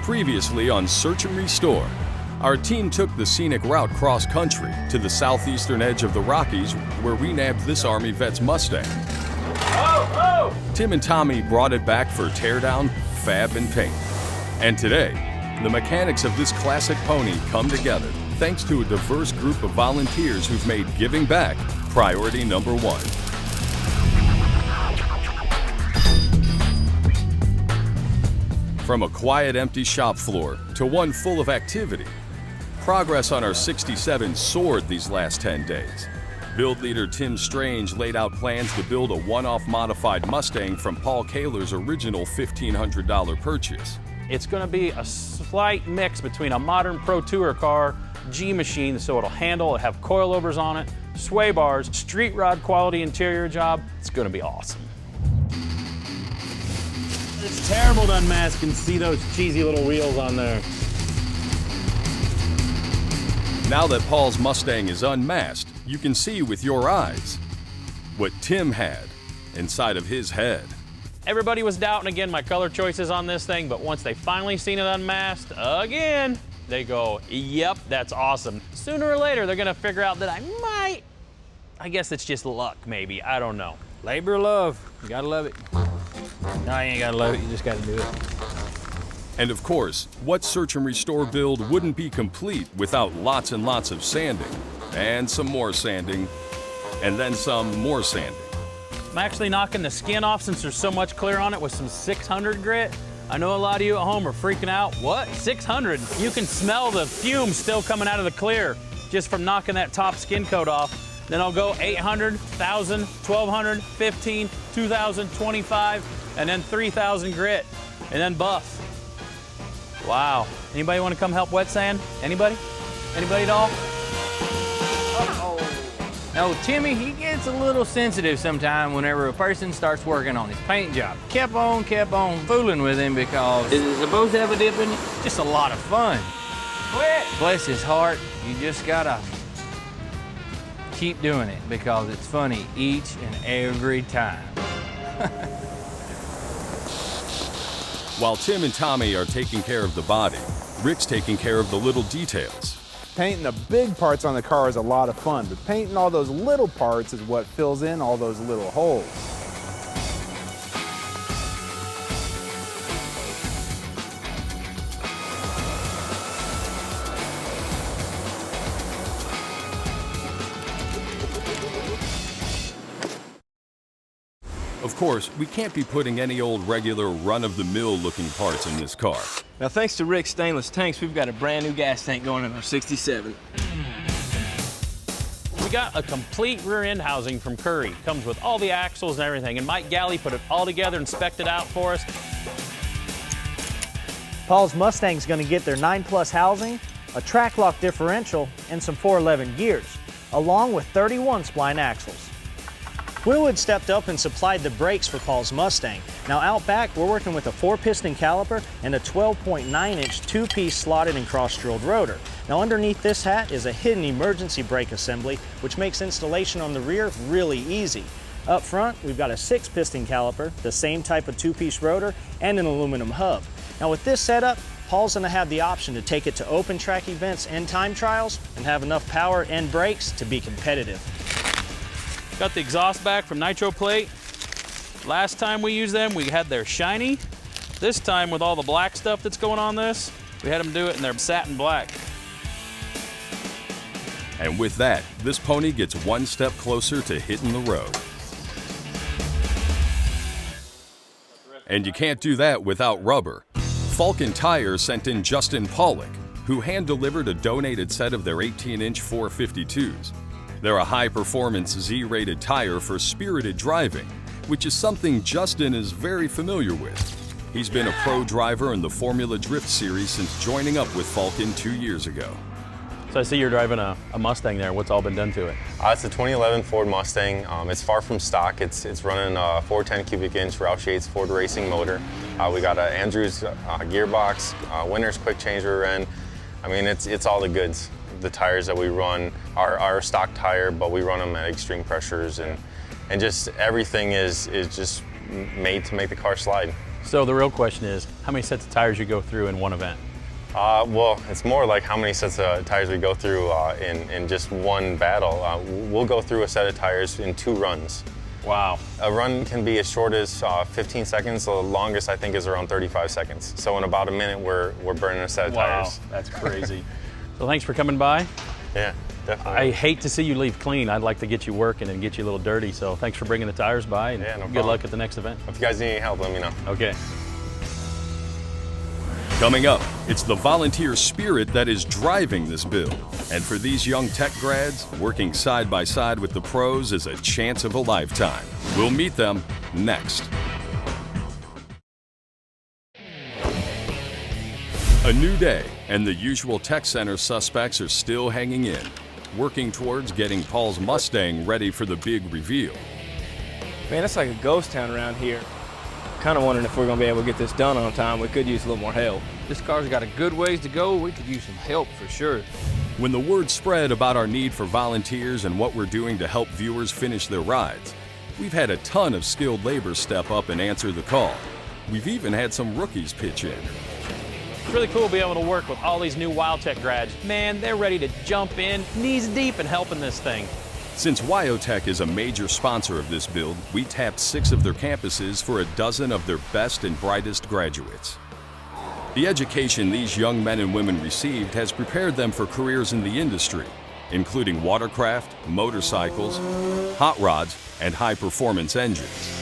Previously on Search and Restore, our team took the scenic route cross-country to the southeastern edge of the Rockies where we nabbed this Army vet's Mustang. Tim and Tommy brought it back for teardown, fab, and paint. And today, the mechanics of this classic pony come together thanks to a diverse group of volunteers who've made giving back priority number one. From a quiet, empty shop floor to one full of activity, progress on our 67 soared these last 10 days. Build leader Tim Strange laid out plans to build a one-off modified Mustang from Paul Kaler's original $1,500 purchase. It's going to be a slight mix between a modern Pro Tour car, G-machine, so it'll handle, have coilovers on it, sway bars, street rod quality interior job. It's going to be awesome. It's terrible to unmask and see those cheesy little wheels on there. Now that Paul's Mustang is unmasked, you can see with your eyes what Tim had inside of his head. Everybody was doubting again my color choices on this thing, but once they finally seen it unmasked again, they go, yep, that's awesome. Sooner or later, they're gonna figure out that I guess it's just luck maybe, I don't know. Labor of love, you gotta love it. No, you ain't gotta love it, you just gotta do it. And of course, what Search and Restore build wouldn't be complete without lots and lots of sanding, and some more sanding, and then some more sanding. I'm actually knocking the skin off since there's so much clear on it with some 600 grit. I know a lot of you at home are freaking out. What, 600? You can smell the fumes still coming out of the clear just from knocking that top skin coat off. Then I'll go 800, 1,000, 1,200, 15, 2,000, 25, and then 3,000 grit, and then buff. Wow. Anybody want to come help wet sand? Anybody? Anybody at all? No, Timmy, he gets a little sensitive sometime whenever a person starts working on his paint job. Kept on fooling with him because is it supposed to have a dip in it? Just a lot of fun. Quit! Bless his heart, you just gotta keep doing it because it's funny each and every time. While Tim and Tommy are taking care of the body, Rick's taking care of the little details. Painting the big parts on the car is a lot of fun, but painting all those little parts is what fills in all those little holes. Of course, we can't be putting any old regular run-of-the-mill looking parts in this car. Now, thanks to Rick's stainless tanks, we've got a brand new gas tank going in our 67. We got a complete rear end housing from Curry. Comes with all the axles and everything, and Mike Galley put it all together and spec'd it out for us. Paul's Mustang's going to get their 9+ housing, a track lock differential, and some 411 gears, along with 31 spline axles. Wyotech stepped up and supplied the brakes for Paul's Mustang. Now out back, we're working with a 4-piston caliper and a 12.9-inch 2-piece slotted and cross-drilled rotor. Now underneath this hat is a hidden emergency brake assembly, which makes installation on the rear really easy. Up front, we've got a 6-piston caliper, the same type of 2-piece rotor, and an aluminum hub. Now with this setup, Paul's gonna have the option to take it to open track events and time trials and have enough power and brakes to be competitive. Got the exhaust back from Nitro Plate. Last time we used them, we had their shiny. This time, with all the black stuff that's going on this, we had them do it in their satin black. And with that, this pony gets one step closer to hitting the road. And you can't do that without rubber. Falcon Tire sent in Justin Pollock, who hand-delivered a donated set of their 18-inch 452s. They're a high-performance Z-rated tire for spirited driving, which is something Justin is very familiar with. He's been a pro driver in the Formula Drift series since joining up with Falcon 2 years ago. So I see you're driving a Mustang there. What's all been done to it? It's a 2011 Ford Mustang. It's far from stock. It's running a 410 cubic inch Roush Yates Ford Racing motor. We got an Andrews gearbox, Winner's quick change rear end. I mean, it's all the goods. The tires that we run are stock tire, but we run them at extreme pressures, and just everything is just made to make the car slide. So the real question is, how many sets of tires you go through in one event? Well, it's more like how many sets of tires we go through in just one battle. We'll go through a set of tires in 2 runs. Wow. A run can be as short as 15 seconds. The longest, I think, is around 35 seconds. So in about a minute, we're burning a set of tires. Wow, that's crazy. So thanks for coming by. Yeah, definitely. I hate to see you leave clean. I'd like to get you working and get you a little dirty. So thanks for bringing the tires by, and Yeah, no good problem. luck at the next event. If you guys need any help, let me know. Okay. Coming up, it's the volunteer spirit that is driving this build. And for these young tech grads, working side by side with the pros is a chance of a lifetime. We'll meet them next. A new day, and the usual tech center suspects are still hanging in, working towards getting Paul's Mustang ready for the big reveal. Man, it's like a ghost town around here. Kind of wondering if we're going to be able to get this done on time. We could use a little more help. This car's got a good ways to go. We could use some help for sure. When the word spread about our need for volunteers and what we're doing to help viewers finish their rides, we've had a ton of skilled labor step up and answer the call. We've even had some rookies pitch in. It's really cool to be able to work with all these new Wyotech grads. Man, they're ready to jump in, knees deep, and helping this thing. Since Wyotech is a major sponsor of this build, we tapped 6 of their campuses for a dozen of their best and brightest graduates. The education these young men and women received has prepared them for careers in the industry, including watercraft, motorcycles, hot rods, and high-performance engines.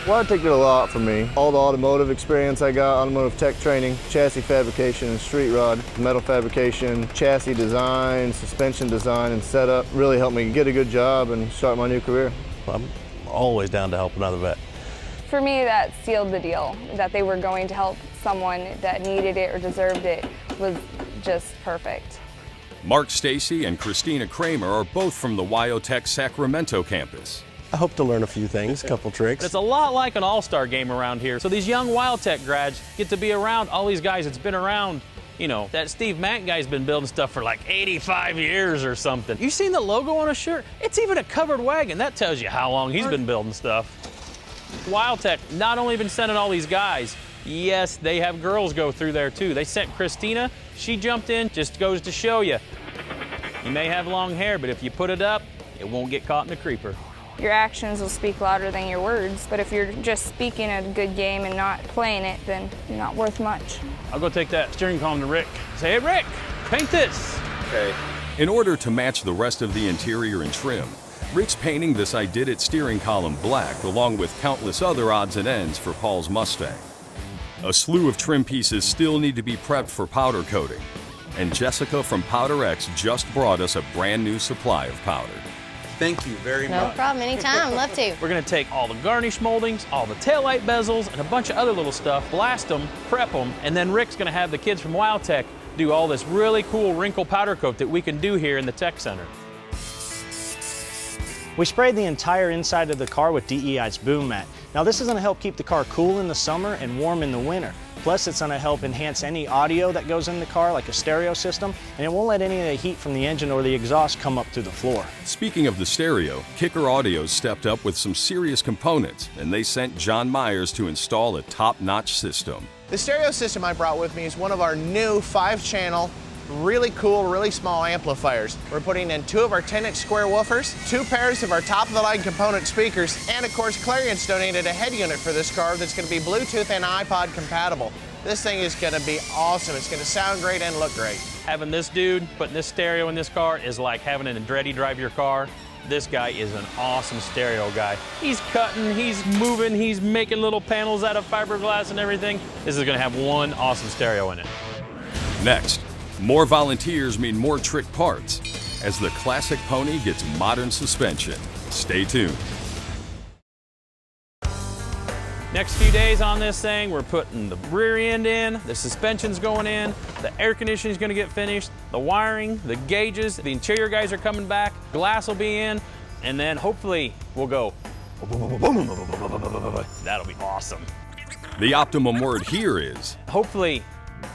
Wyotech did a lot for me. All the automotive experience I got, automotive tech training, chassis fabrication and street rod, metal fabrication, chassis design, suspension design and setup really helped me get a good job and start my new career. I'm always down to help another vet. For me, that sealed the deal. That they were going to help someone that needed it or deserved it was just perfect. Mark Stacy and Christina Kramer are both from the Wyotech Sacramento campus. I hope to learn a few things, a couple tricks. It's a lot like an all-star game around here. So these young Wyotech grads get to be around all these guys that's been around. You know, that Steve Mack guy's been building stuff for like 85 years or something. You seen the logo on his shirt? It's even a covered wagon. That tells you how long he's been building stuff. Wyotech not only been sending all these guys, yes, they have girls go through there too. They sent Christina, she jumped in, just goes to show you. You may have long hair, but if you put it up, it won't get caught in the creeper. Your actions will speak louder than your words, but if you're just speaking a good game and not playing it, then you're not worth much. I'll go take that steering column to Rick. Say, hey Rick, paint this. Okay. In order to match the rest of the interior and trim, Rick's painting this I Did It steering column black along with countless other odds and ends for Paul's Mustang. A slew of trim pieces still need to be prepped for powder coating, and Jessica from Powder X just brought us a brand new supply of powder. Thank you very much. No problem, anytime, love to. We're gonna take all the garnish moldings, all the taillight bezels, and a bunch of other little stuff, blast them, prep them, and then Rick's gonna have the kids from Wyotech do all this really cool wrinkle powder coat that we can do here in the Tech Center. We sprayed the entire inside of the car with DEI's boom mat. Now this is going to help keep the car cool in the summer and warm in the winter. Plus it's going to help enhance any audio that goes in the car, like a stereo system, and it won't let any of the heat from the engine or the exhaust come up through the floor. Speaking of the stereo, Kicker Audio stepped up with some serious components, and they sent John Myers to install a top-notch system. The stereo system I brought with me is one of our new 5-channel, really cool, really small amplifiers. We're putting in 2 of our 10-inch square woofers, 2 pairs of our top-of-the-line component speakers, and of course Clarions donated a head unit for this car that's going to be Bluetooth and iPod compatible. This thing is going to be awesome. It's going to sound great and look great. Having this dude putting this stereo in this car is like having an Andretti drive your car. This guy is an awesome stereo guy. He's cutting, he's moving, he's making little panels out of fiberglass and everything. This is going to have one awesome stereo in it. Next, more volunteers mean more trick parts as the classic pony gets modern suspension. Stay tuned. Next few days on this thing, we're putting the rear end in, the suspension's going in, the air conditioning's gonna get finished, the wiring, the gauges, the interior guys are coming back, glass will be in, and then hopefully we'll go. That'll be awesome. The optimum word here is hopefully,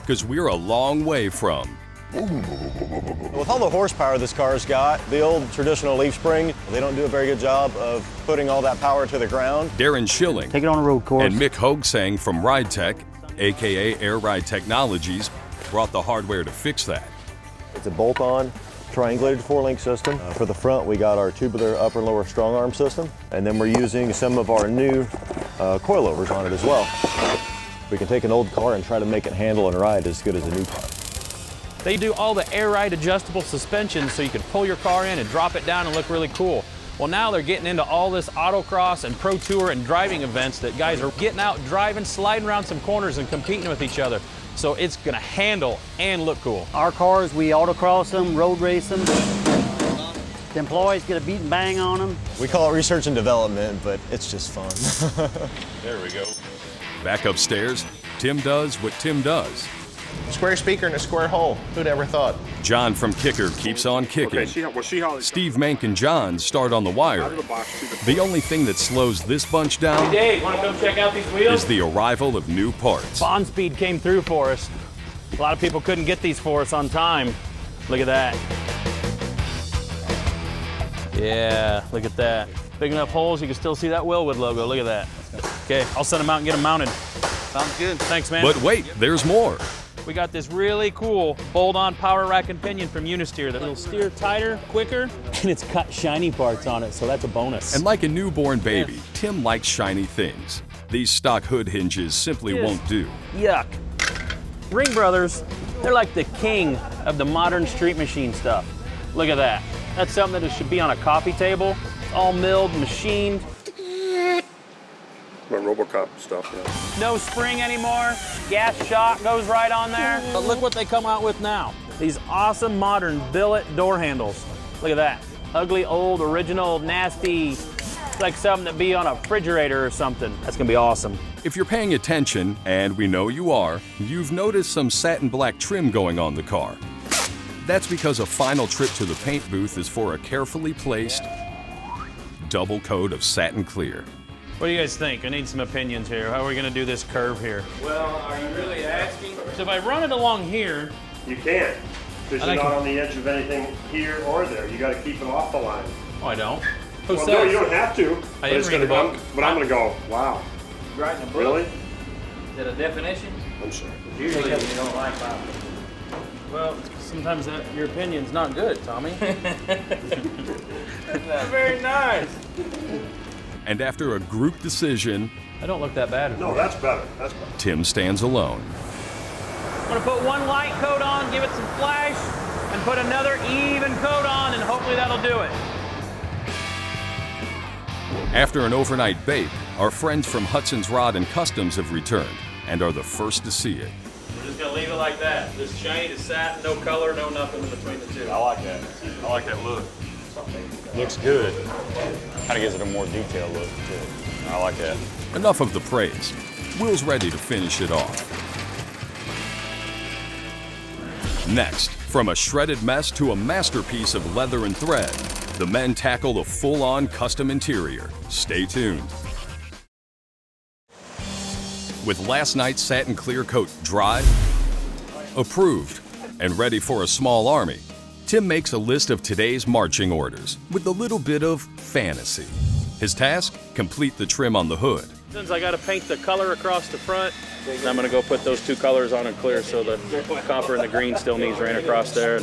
because we're a long way from With all the horsepower this car's got, the old traditional leaf spring, they don't do a very good job of putting all that power to the ground. Darren Schilling Take it on a road course. and Mick Hoagsang from RideTech, aka Air Ride Technologies, brought the hardware to fix that. It's a bolt-on triangulated 4-link system. For the front, we got our tubular upper and lower strong arm system, and then we're using some of our new coilovers on it as well. We can take an old car and try to make it handle and ride as good as a new car. They do all the air ride adjustable suspension so you can pull your car in and drop it down and look really cool. Well, now they're getting into all this autocross and pro tour and driving events that guys are getting out, driving, sliding around some corners and competing with each other. So it's gonna handle and look cool. Our cars, we autocross them, road race them. The employees get a beat and bang on them. We call it research and development, but it's just fun. There we go. Back upstairs, Tim does what Tim does. Square speaker in a square hole. Who'd ever thought? John from Kicker keeps on kicking. Steve Mank and John start on the wire. The only thing that slows this bunch down Dave, wanna come check out these wheels? is the arrival of new parts. Bond Speed came through for us. A lot of people couldn't get these for us on time. Look at that. Yeah, look at that. Big enough holes, you can still see that Willwood logo. Look at that. Okay, I'll send them out and get them mounted. Sounds good. Thanks, man. But wait, there's more. We got this really cool hold-on power rack and pinion from Unisteer that'll steer tighter, quicker, and it's got shiny parts on it, so that's a bonus. And like a newborn baby, Tim likes shiny things. These stock hood hinges simply won't do. Yuck. Ring Brothers, they're like the king of the modern street machine stuff. Look at that. That's something that should be on a coffee table. It's all milled, machined. RoboCop stuff, yeah. No spring anymore. Gas shock goes right on there. But look what they come out with now. These awesome modern billet door handles. Look at that. Ugly, old, original, nasty. It's like something that'd be on a refrigerator or something. That's gonna be awesome. If you're paying attention, and we know you are, you've noticed some satin black trim going on the car. That's because a final trip to the paint booth is for a carefully placed double coat of satin clear. What do you guys think? I need some opinions here. How are we gonna do this curve here? Well, are you really asking? So if I run it along here, You can't, because you're not on the edge of anything here or there. You got to keep it off the line. oh, I don't. Who Well, says? no, you don't have to. I didn't read the book. But I'm going to go, wow. Right in the book. Really? Is that a definition? I'm sorry. Usually you don't like that. Well, sometimes your opinion's not good, Tommy. That's not very nice. And after a group decision, I don't look that bad. No, that's better. That's better. Tim stands alone. I'm gonna put one light coat on, give it some flash, and put another even coat on, and hopefully that'll do it. After an overnight bake, our friends from Hudson's Rod and Customs have returned and are the first to see it. We're just gonna leave it like that. This shiny to satin, no color, no nothing in between the two. I like that. I like that look. Looks good. Kind of gives it a more detailed look, too. I like that. Enough of the praise. Will's ready to finish it off. Next, from a shredded mess to a masterpiece of leather and thread, the men tackle the full-on custom interior. Stay tuned. With last night's satin clear coat dry, approved, and ready for a small army, Tim makes a list of today's marching orders with a little bit of fantasy. His task? Complete the trim on the hood. Since I gotta paint the color across the front, I'm gonna go put those two colors on and clear so the copper and the green still needs ran across there.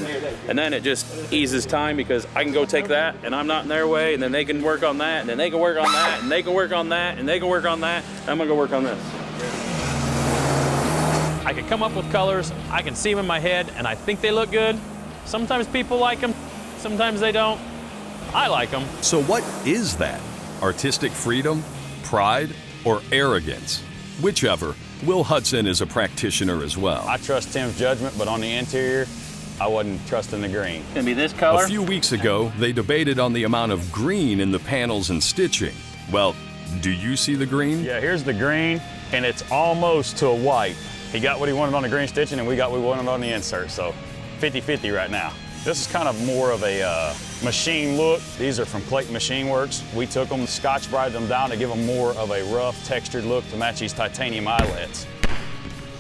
And then it just eases time because I can go take that and I'm not in their way, and then they can work on that, and then they can work on that, and they can work on that, and they can work on that. I'm gonna go work on this. I can come up with colors, I can see them in my head, and I think they look good. Sometimes people like them, sometimes they don't. I like them. So what is that? Artistic freedom, pride, or arrogance? Whichever, Will Hudson is a practitioner as well. I trust Tim's judgment, but on the interior, I wasn't trusting the green. Gonna be this color? A few weeks ago, they debated on the amount of green in the panels and stitching. Well, do you see the green? Yeah, here's the green, and it's almost to a white. He got what he wanted on the green stitching, and we got what we wanted on the insert, so 50-50 right now. This is kind of more of a machine look. These are from Clayton Machine Works. We took them, scotch-bribed them down to give them more of a rough, textured look to match these titanium eyelets.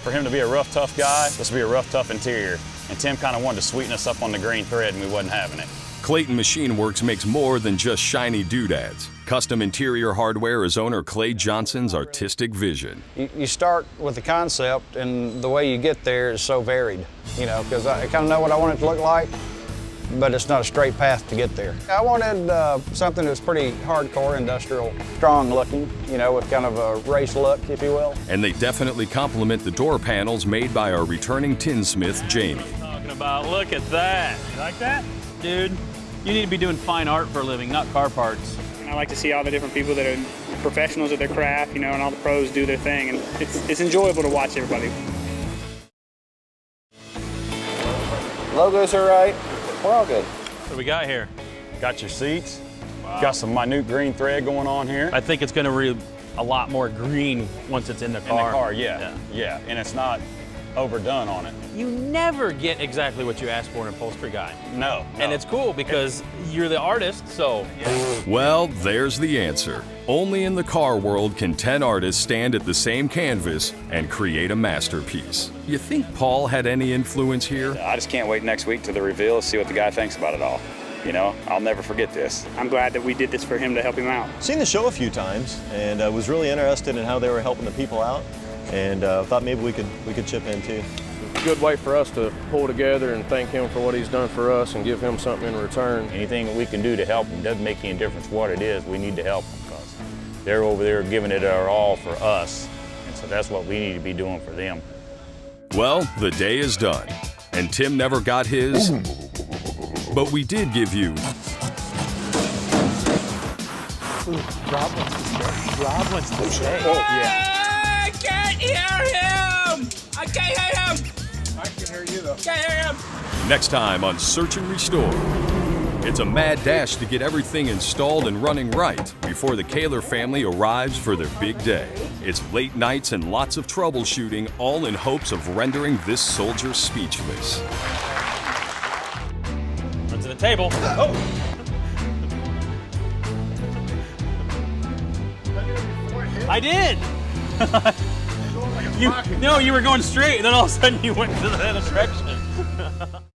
For him to be a rough, tough guy, this will be a rough, tough interior. And Tim kind of wanted to sweeten us up on the green thread, and we wasn't having it. Clayton Machine Works makes more than just shiny doodads. Custom interior hardware is owner Clay Johnson's artistic vision. You start with the concept, and the way you get there is so varied, you know, because I kind of know what I want it to look like, but it's not a straight path to get there. I wanted something that's pretty hardcore, industrial, strong looking, you know, with kind of a race look, if you will. And they definitely complement the door panels made by our returning tinsmith, Jamie. Talking about, look at that. You like that? Dude, you need to be doing fine art for a living, not car parts. I like to see all the different people that are professionals at their craft, you know, and all the pros do their thing, and it's enjoyable to watch everybody. Logos are right. We're all good. What do we got here? Got your seats. Wow. Got some minute green thread going on here. I think it's going to read a lot more green once it's in the car. In the car, yeah. And it's not overdone on it. You never get exactly what you ask for in an upholstery guy. No. And it's cool because you're the artist, so. Yeah. Well, there's the answer. Only in the car world can 10 artists stand at the same canvas and create a masterpiece. You think Paul had any influence here? I just can't wait next week to the reveal to see what the guy thinks about it all. You know, I'll never forget this. I'm glad that we did this for him to help him out. Seen the show a few times and was really interested in how they were helping the people out, and thought maybe we could chip in too. Good way for us to pull together and thank him for what he's done for us and give him something in return. Anything that we can do to help him, doesn't make any difference what it is, we need to help them because they're over there giving it our all for us, and so that's what we need to be doing for them. Well, the day is done, and Tim never got his, but we did give you. Rob wants to stay. Oh, yeah. I can't hear him! I can't hear him! I can hear you though. Can't hear him! Next time on Search and Restore. It's a mad dash to get everything installed and running right before the Kaler family arrives for their big day. It's late nights and lots of troubleshooting, all in hopes of rendering this soldier speechless. Run to the table. Oh. I did. You were going straight, and then all of a sudden you went to the other direction.